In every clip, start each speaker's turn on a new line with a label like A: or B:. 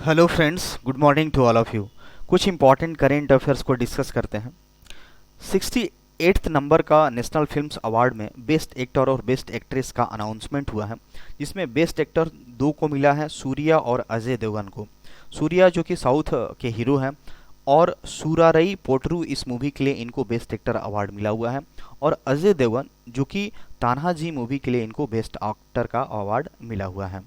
A: Hello friends, good morning to all of you. कुछ important current affairs को discuss करते हैं। 68th नंबर का नेशनल फिल्म्स अवार्ड में बेस्ट एक्टर और बेस्ट एक्ट्रेस का अनाउंसमेंट हुआ है, जिसमें बेस्ट एक्टर दो को मिला है, सूर्या और अजय देवगन को। सूर्या जो कि साउथ के हीरो हैं, और सूरारई पोटरू इस मूवी के लिए इनको बेस्ट एक्टर अवार्ड मिला हुआ है। और अजय देवगन जो कि तान्हाजी मूवी के लिए इनको बेस्ट एक्टर का अवार्ड मिला हुआ है।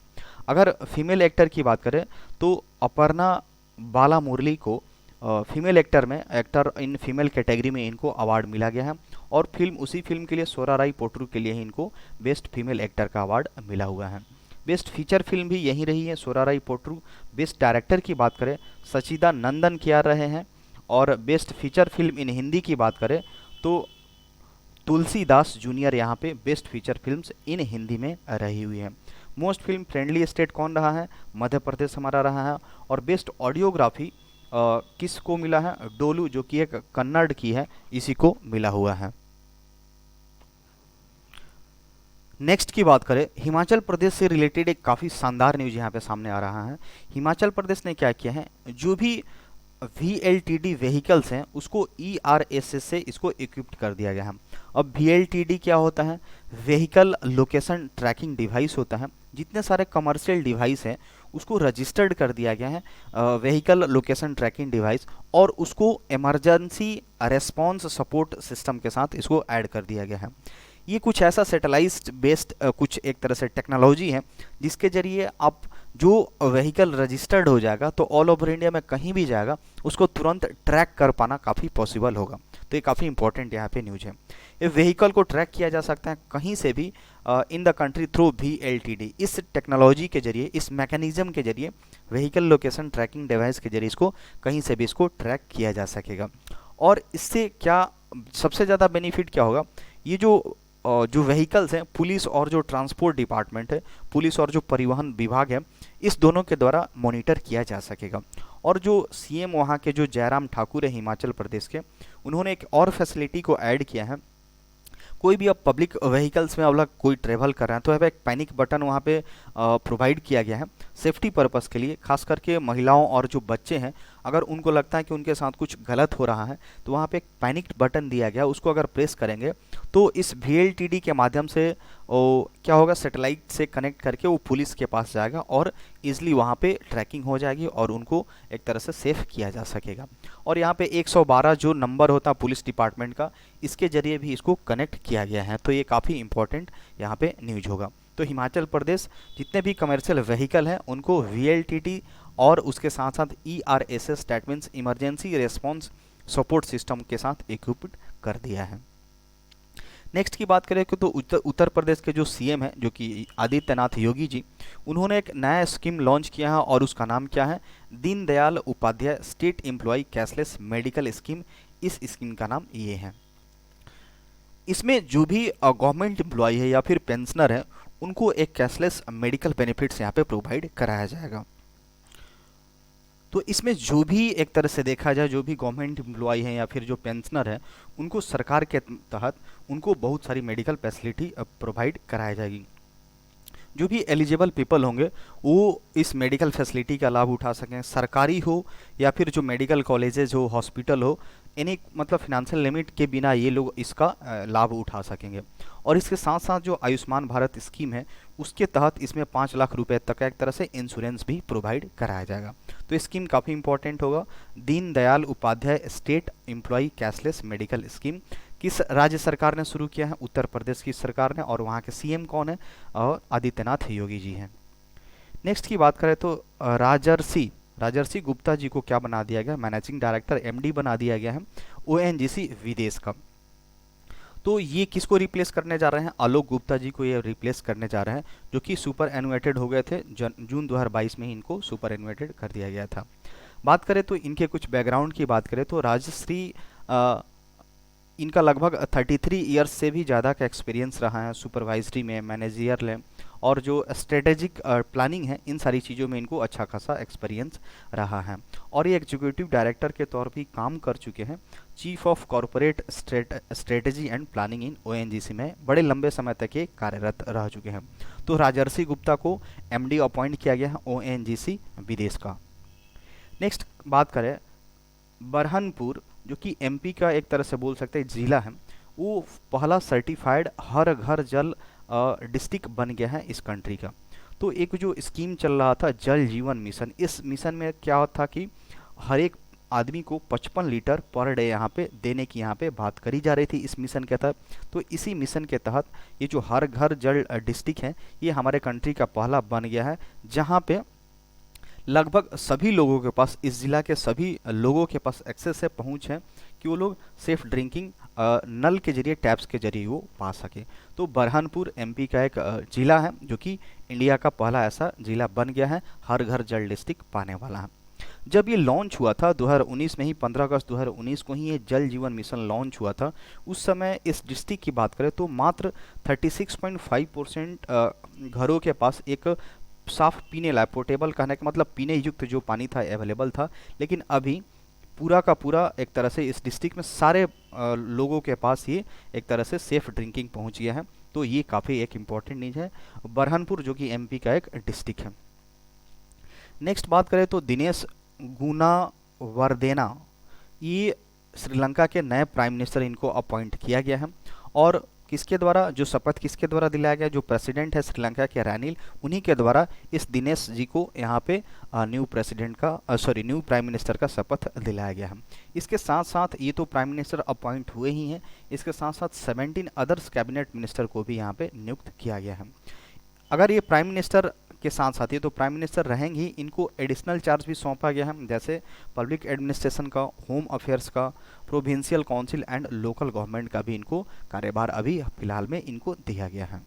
A: अगर फीमेल एक्टर की बात करें तो अपर्णा बाला मुरली को फीमेल एक्टर में एक्टर इन फीमेल कैटेगरी में इनको अवार्ड मिला गया है। और उसी फिल्म के लिए सोराराई पोटरू के लिए ही इनको बेस्ट फीमेल एक्टर का अवार्ड मिला हुआ है। बेस्ट फीचर फिल्म भी यही रही है, सोराराई पोटरू। बेस्ट डायरेक्टर की बात करें सचिदा नंदन किया रहे हैं। और best feature film in Hindi की बात करें तो तुलसीदास जूनियर यहाँ पे best feature films in Hindi में रही हुई है। मोस्ट फिल्म फ्रेंडली स्टेट कौन रहा है? मध्य प्रदेश हमारा रहा है। और बेस्ट ऑडियोग्राफी किसको मिला है? डोलू जो कि एक कन्नड़ की है, इसी को मिला हुआ है। नेक्स्ट की बात करें, हिमाचल प्रदेश से रिलेटेड एक काफ़ी शानदार न्यूज यहाँ पे सामने आ रहा है। हिमाचल प्रदेश ने क्या किया है, जो भी VLTD व्हीकल्स हैं उसको ERSS से इसको इक्विप्ड कर दिया गया है। अब VLTD क्या होता है? व्हीकल लोकेशन ट्रैकिंग डिवाइस होता है। जितने सारे कमर्शियल डिवाइस हैं उसको रजिस्टर्ड कर दिया गया है व्हीकल लोकेशन ट्रैकिंग डिवाइस, और उसको इमरजेंसी रेस्पॉन्स सपोर्ट सिस्टम के साथ इसको ऐड कर दिया गया है। ये कुछ ऐसा सैटेलाइट बेस्ड कुछ एक तरह से टेक्नोलॉजी है, जिसके जरिए आप जो व्हीकल रजिस्टर्ड हो जाएगा तो ऑल ओवर इंडिया में कहीं भी जाएगा उसको तुरंत ट्रैक कर पाना काफ़ी पॉसिबल होगा। तो ये काफ़ी इंपॉर्टेंट यहाँ पे न्यूज है। ये व्हीकल को ट्रैक किया जा सकता है कहीं से भी in the country through VLTD। इस टेक्नोलॉजी के जरिए, इस मैकेनिज्म के जरिए, व्हीकल लोकेशन ट्रैकिंग डिवाइस के जरिए इसको कहीं से भी इसको ट्रैक किया जा सकेगा। और इससे क्या सबसे ज़्यादा बेनिफिट क्या होगा? ये जो व्हीकल्स हैं, पुलिस और जो ट्रांसपोर्ट डिपार्टमेंट है, पुलिस और जो परिवहन विभाग है, इस दोनों के द्वारा मॉनिटर किया जा सकेगा। और जो CM वहाँ के जो जयराम ठाकुर है हिमाचल प्रदेश के, उन्होंने एक और फैसिलिटी को ऐड किया है। कोई भी अब पब्लिक व्हीकल्स में अब कोई ट्रेवल कर रहे हैं तो अब एक पैनिक बटन वहाँ पे प्रोवाइड किया गया है सेफ्टी पर्पस के लिए। खास करके महिलाओं और जो बच्चे हैं, अगर उनको लगता है कि उनके साथ कुछ गलत हो रहा है तो वहाँ पे एक पैनिक बटन दिया गया, उसको अगर प्रेस करेंगे तो इस VLTD के माध्यम से क्या होगा, सैटेलाइट से कनेक्ट करके वो पुलिस के पास जाएगा और ईजिली वहाँ पे ट्रैकिंग हो जाएगी और उनको एक तरह से सेफ किया जा सकेगा। और यहाँ पे 112 जो नंबर होता है पुलिस डिपार्टमेंट का, इसके जरिए भी इसको कनेक्ट किया गया है। तो ये काफ़ी इंपॉर्टेंट यहाँ पे न्यूज होगा। तो हिमाचल प्रदेश जितने भी कमर्शियल व्हीकल हैं उनको VLTD और उसके साथ साथ ERSS that means emergency response support system के साथ इक्विप्ड कर दिया है। नेक्स्ट की बात करें तो उत्तर प्रदेश के जो CM हैं जो कि आदित्यनाथ योगी जी, उन्होंने एक नया स्कीम लॉन्च किया है और उसका नाम क्या है? Deendayal Upadhyay state employ cashless medical scheme. इस स्कीम का नाम ये है। इसमें जो भी गवर्नमेंट एम्प्लॉय है या फिर पेंशनर है उनको एक कैशलेस मेडिकल बेनिफिट्स यहाँ पे प्रोवाइड कराया जाएगा। तो इसमें जो भी एक तरह से देखा जाए, जो भी गवर्नमेंट एम्प्लॉय हैं या फिर जो पेंशनर है, उनको सरकार के तहत उनको बहुत सारी मेडिकल फैसिलिटी प्रोवाइड कराई जाएगी। जो भी एलिजिबल पीपल होंगे वो इस मेडिकल फैसिलिटी का लाभ उठा सकें, सरकारी हो या फिर जो मेडिकल कॉलेजेज हो, हॉस्पिटल हो, यानी मतलब फिनेंशियल लिमिट के बिना ये लोग इसका लाभ उठा सकेंगे। और इसके साथ साथ जो आयुष्मान भारत स्कीम है उसके तहत इसमें 5 लाख रुपए तक का एक तरह से इंश्योरेंस भी प्रोवाइड कराया जाएगा। तो ये स्कीम काफ़ी इंपॉर्टेंट होगा। Deendayal Upadhyay state employ cashless medical scheme किस राज्य सरकार ने शुरू किया है? उत्तर प्रदेश की सरकार ने। और वहाँ के CM कौन है? आदित्यनाथ योगी जी हैं। नेक्स्ट की बात करें तो राजर्षि गुप्ता जी को क्या बना दिया गया? मैनेजिंग डायरेक्टर MD बना दिया गया है ONGC विदेश का। तो ये किसको रिप्लेस करने जा रहे हैं? आलोक गुप्ता जी को ये रिप्लेस करने जा रहे हैं, जो कि सुपर एनुएटेड हो गए थे। जून 2022 में ही इनको सुपर एनुएटेड कर दिया गया था। बात करें तो इनके कुछ बैकग्राउंड की बात करें तो राजश्री इनका लगभग 33 ईयर्स से भी ज़्यादा का एक्सपीरियंस रहा है सुपरवाइजरी में, मैनेजरियल में, और जो स्ट्रेटेजिक प्लानिंग है इन सारी चीज़ों में इनको अच्छा खासा एक्सपीरियंस रहा है। और ये एग्जीक्यूटिव डायरेक्टर के तौर पर काम कर चुके हैं, chief of corporate strategy and planning in ONGC में बड़े लंबे समय तक ये कार्यरत रह चुके हैं। तो राजर्षि गुप्ता को MD अपॉइंट किया गया है ONGC विदेश का। नेक्स्ट बात करें बरहनपुर, जो कि एमपी का एक तरह से बोल सकते हैं जिला है, वो पहला सर्टिफाइड हर घर जल डिस्ट्रिक्ट बन गया है इस कंट्री का। तो एक जो स्कीम चल रहा था जल जीवन मिशन, इस मिशन में क्या था कि हर एक आदमी को 55 लीटर पर डे यहाँ पे देने की यहाँ पे बात करी जा रही थी इस मिशन के तहत। तो इसी मिशन के तहत ये जो हर घर जल डिस्ट्रिक्ट है, ये हमारे कंट्री का पहला बन गया है, जहाँ पे लगभग सभी लोगों के पास, इस जिला के सभी लोगों के पास एक्सेस है, पहुंच है कि वो लोग सेफ ड्रिंकिंग नल के जरिए, टैप्स के जरिए वो पा सके। तो बरहानपुर एमपी का एक जिला है जो कि इंडिया का पहला ऐसा जिला बन गया है हर घर जल डिस्ट्रिक्ट पाने वाला है। जब ये लॉन्च हुआ था 2019 में ही, 15 अगस्त 2019 को ही ये जल जीवन मिशन लॉन्च हुआ था। उस समय इस डिस्ट्रिक्ट की बात करें तो मात्र 36.5% घरों के पास एक साफ पीने लायक, पोर्टेबल कहने का मतलब पीने युक्त जो पानी था अवेलेबल था। लेकिन अभी पूरा का पूरा एक तरह से इस डिस्ट्रिक्ट में सारे लोगों के पास ये एक तरह से सेफ ड्रिंकिंग पहुंच गया है। तो ये काफ़ी एक इम्पॉर्टेंट न्यूज़ है, बरहानपुर जो कि एमपी का एक डिस्ट्रिक्ट है। नेक्स्ट बात करें तो दिनेश गुणावर्देना, ये श्रीलंका के नए प्राइम मिनिस्टर, इनको अपॉइंट किया गया है। और किसके द्वारा, जो शपथ किसके द्वारा दिलाया गया, जो प्रेसिडेंट है श्रीलंका के रैनिल, उन्हीं के द्वारा इस दिनेश जी को यहाँ पे न्यू प्रेसिडेंट का न्यू प्राइम मिनिस्टर का शपथ दिलाया गया है। इसके साथ साथ ये तो प्राइम मिनिस्टर अपॉइंट हुए ही हैं, इसके साथ साथ 17 अदर्स कैबिनेट मिनिस्टर को भी यहाँ पे नियुक्त किया गया है। अगर ये प्राइम मिनिस्टर के साथ साथ ये तो प्राइम मिनिस्टर रहेंगे ही, इनको एडिशनल चार्ज भी सौंपा गया है, जैसे पब्लिक एडमिनिस्ट्रेशन का, होम अफेयर्स का, provincial council and local government का भी इनको कार्यभार अभी फिलहाल में इनको दिया गया है।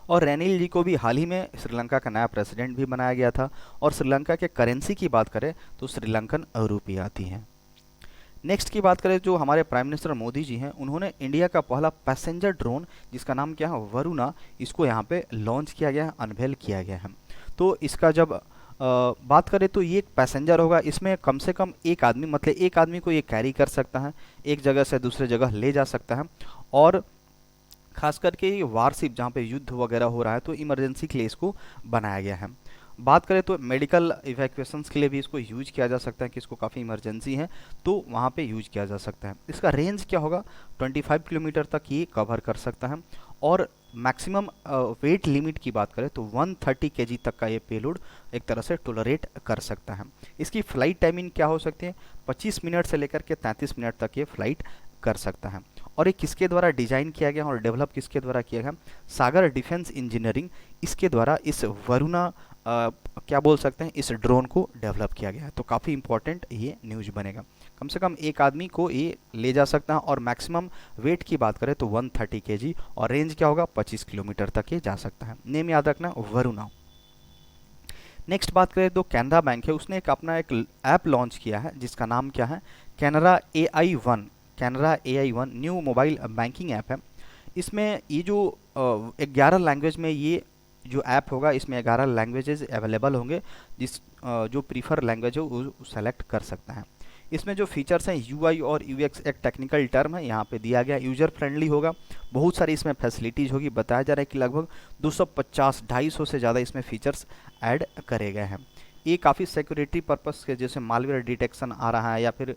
A: और रैनिल जी को भी हाल ही में श्रीलंका का नया प्रेसिडेंट भी बनाया गया था। और श्रीलंका के करेंसी की बात करें तो श्रीलंकन रुपये आती है। नेक्स्ट की बात करें, जो हमारे प्राइम मिनिस्टर मोदी जी हैं, उन्होंने इंडिया का पहला पैसेंजर ड्रोन, जिसका नाम क्या है वरुणा, इसको यहाँ पे लॉन्च किया गया है, अनवेल किया गया है। तो इसका जब बात करें तो ये एक पैसेंजर होगा, इसमें कम से कम एक आदमी, मतलब एक आदमी को ये कैरी कर सकता है, एक जगह से दूसरे जगह ले जा सकता है। और खास करके ये वारशिप, जहाँ पे युद्ध वगैरह हो रहा है, तो इमरजेंसी के लिए इसको बनाया गया है। बात करें तो मेडिकल इवैक्यूएशंस के लिए भी इसको यूज किया जा सकता है, कि इसको काफ़ी इमरजेंसी है तो वहाँ पे यूज किया जा सकता है। इसका रेंज क्या होगा, 25 किलोमीटर तक ये कवर कर सकता है। और मैक्सिमम वेट लिमिट की बात करें तो 130 केजी तक का ये पेलोड एक तरह से टोलरेट कर सकता है। इसकी फ़्लाइट टाइमिंग क्या हो सकती है, 25 मिनट से लेकर के 33 मिनट तक ये फ्लाइट कर सकता है। और ये किसके द्वारा डिजाइन किया गया और डेवलप किसके द्वारा किया गया, सागर डिफेंस इंजीनियरिंग, इसके द्वारा इस वरुणा क्या बोल सकते हैं, इस ड्रोन को डेवलप किया गया है। तो काफ़ी इंपॉर्टेंट ये न्यूज बनेगा। कम से कम एक आदमी को ये ले जा सकता है। और मैक्सिमम वेट की बात करें तो 130 केजी, और रेंज क्या होगा, 25 किलोमीटर तक ये जा सकता है। नेम याद रखना, वरुणा। नेक्स्ट बात करें तो कैनरा बैंक है, उसने एक अपना एक ऐप लॉन्च किया है, जिसका नाम क्या है, Canara AI1। Canara AI1 new mobile banking app है। इसमें ये जो 11 लैंग्वेज में ये जो ऐप होगा, इसमें 11 लैंग्वेजेस अवेलेबल होंगे, जो प्रीफर लैंग्वेज हो वो सेलेक्ट कर सकता है। इसमें जो फीचर्स हैं, UI और UX एक टेक्निकल टर्म है, यहाँ पे दिया गया, यूजर फ्रेंडली होगा, बहुत सारी इसमें फैसिलिटीज़ होगी। बताया जा रहा है कि लगभग 250-250 से ज़्यादा इसमें फीचर्स ऐड करे गए हैं। ये काफ़ी सिक्योरिटी पर्पस के, जैसे मालवेयर डिटेक्शन आ रहा है, या फिर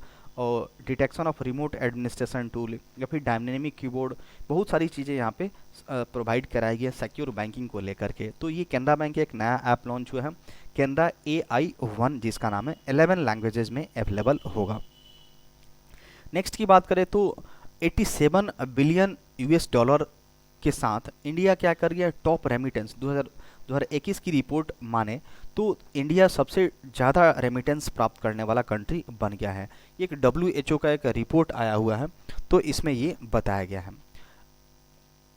A: detection of remote administration tool, या फिर डायनेमिक कीबोर्ड, बहुत सारी चीज़ें यहाँ पे प्रोवाइड कराई गई है सिक्योर बैंकिंग को लेकर के। तो ये कैनरा बैंक एक नया ऐप लॉन्च हुआ है, कैनरा AI1, जिसका नाम है 11 लैंग्वेजेस में अवेलेबल होगा। नेक्स्ट की बात करें तो 87 बिलियन US डॉलर के साथ इंडिया क्या कर गया, टॉप रेमिटेंस 2021 की रिपोर्ट माने तो इंडिया सबसे ज़्यादा रेमिटेंस प्राप्त करने वाला कंट्री बन गया है। एक WHO का एक रिपोर्ट आया हुआ है, तो इसमें ये बताया गया है।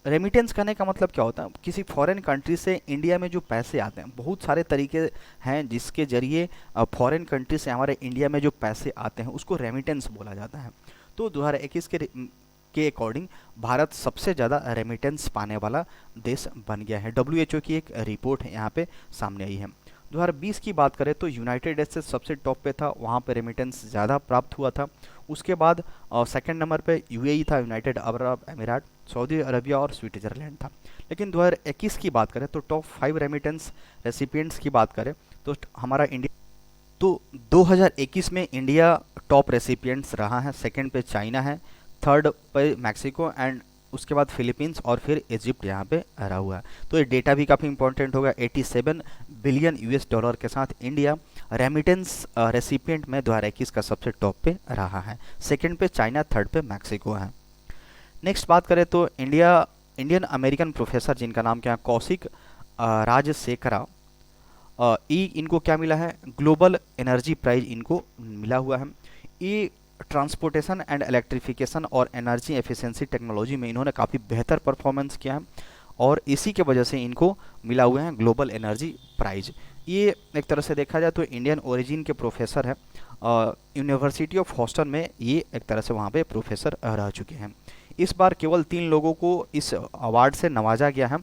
A: रेमिटेंस करने का मतलब क्या होता है, किसी फॉरेन कंट्री से इंडिया में जो पैसे आते हैं, बहुत सारे तरीके हैं जिसके जरिए फॉरेन कंट्री से हमारे इंडिया में जो पैसे आते हैं उसको रेमिटेंस बोला जाता है। तो 2021 के अकॉर्डिंग भारत सबसे ज़्यादा रेमिटेंस पाने वाला देश बन गया है। WHO की एक रिपोर्ट है यहाँ पे सामने आई है। 2020 की बात करें तो यूनाइटेड स्टेट्स सबसे टॉप पे था, वहाँ पे रेमिटेंस ज़्यादा प्राप्त हुआ था। उसके बाद सेकंड नंबर पे UAE था, यूनाइटेड अरब अमीरात, सऊदी अरबिया और स्विट्ज़रलैंड था। लेकिन 2021 की बात करें तो टॉप 5 रेमिटेंस रेसिपिएंट्स की बात करें तो हमारा इंडिया तो 2021 में इंडिया टॉप रेसिपिएंट्स रहा है, सेकंड पे चाइना है, थर्ड पे मैक्सिको एंड उसके बाद फिलीपींस और फिर इजिप्ट यहाँ पे रहा हुआ है। तो ये डेटा भी काफ़ी इंपॉर्टेंट होगा। 87 बिलियन यूएस डॉलर के साथ इंडिया रेमिटेंस रेसिपिएंट में 2021 का सबसे टॉप पे रहा है, सेकंड पे चाइना, थर्ड पे मैक्सिको है। नेक्स्ट बात करें तो इंडियन अमेरिकन प्रोफेसर जिनका नाम क्या है, कौशिक राजशेखरा, इनको क्या मिला है, ग्लोबल एनर्जी प्राइज इनको मिला हुआ है। ये ट्रांसपोर्टेशन एंड इलेक्ट्रिफिकेशन और एनर्जी एफिशिएंसी टेक्नोलॉजी में इन्होंने काफ़ी बेहतर परफॉर्मेंस किया है और इसी के वजह से इनको मिला हुआ है ग्लोबल एनर्जी प्राइज। ये एक तरह से देखा जाए तो इंडियन ओरिजिन के प्रोफेसर है, यूनिवर्सिटी ऑफ हॉस्टन में ये एक तरह से वहाँ पे प्रोफेसर रह चुके हैं। इस बार केवल 3 लोगों को इस अवार्ड से नवाजा गया है,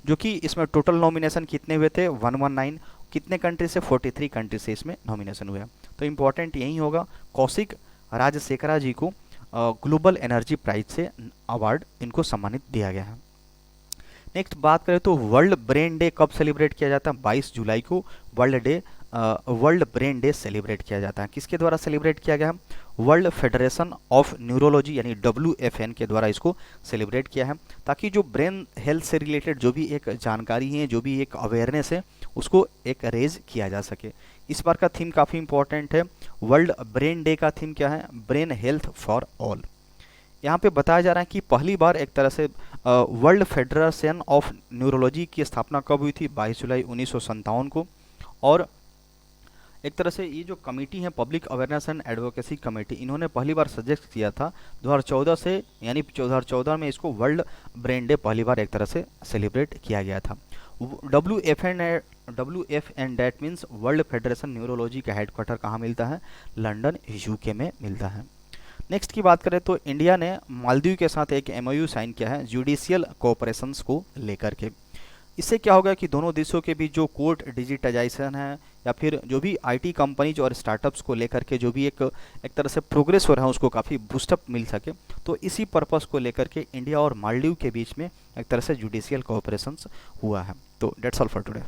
A: जो कि इसमें टोटल नॉमिनेशन कितने हुए थे, 119, कितने कंट्री से, 43 कंट्री से इसमें नॉमिनेशन हुए हैं। तो इम्पॉर्टेंट यही होगा, कौशिक राजशेखरा जी को ग्लोबल एनर्जी प्राइज से अवार्ड इनको सम्मानित दिया गया है। नेक्स्ट बात करें तो वर्ल्ड ब्रेन डे कब सेलिब्रेट किया जाता है, 22 जुलाई को वर्ल्ड ब्रेन डे सेलिब्रेट किया जाता है। किसके द्वारा सेलिब्रेट किया गया है, वर्ल्ड फेडरेशन ऑफ न्यूरोलॉजी यानी WFN के द्वारा इसको सेलिब्रेट किया है, ताकि जो ब्रेन हेल्थ से रिलेटेड जो भी एक जानकारी है, जो भी एक अवेयरनेस है, उसको एक रेज किया जा सके। इस बार का थीम काफ़ी इंपॉर्टेंट है। वर्ल्ड ब्रेन डे का थीम क्या है, ब्रेन हेल्थ फॉर ऑल। यहाँ पे बताया जा रहा है कि पहली बार एक तरह से वर्ल्ड फेडरेशन ऑफ न्यूरोलॉजी की स्थापना कब हुई थी, 22 जुलाई 1957 को। और एक तरह से ये जो कमेटी है, public awareness and advocacy committee, इन्होंने पहली बार सजेस्ट किया था 2014 से, यानी 2014 में इसको वर्ल्ड ब्रेन डे पहली बार एक तरह से सेलिब्रेट किया गया था। WFN that means world federation neurology का हेडक्वार्टर कहाँ मिलता है, लंदन UK में मिलता है। नेक्स्ट की बात करें तो इंडिया ने मालदीव के साथ एक MOU साइन किया है जुडिशियल कोऑपरेशंस को लेकर के। इससे क्या होगा कि दोनों देशों के बीच जो कोर्ट डिजिटाइजेशन है या फिर जो भी IT कंपनीज और स्टार्टअप्स को लेकर के जो भी एक तरह से प्रोग्रेस हो रहा है, उसको काफ़ी बूस्टअप मिल सके। तो इसी पर्पस को लेकर के इंडिया और मालदीव के बीच में एक तरह से जुडिशियल कोऑपरेशंस हुआ है। तो डेट्स ऑल फॉर टुडे।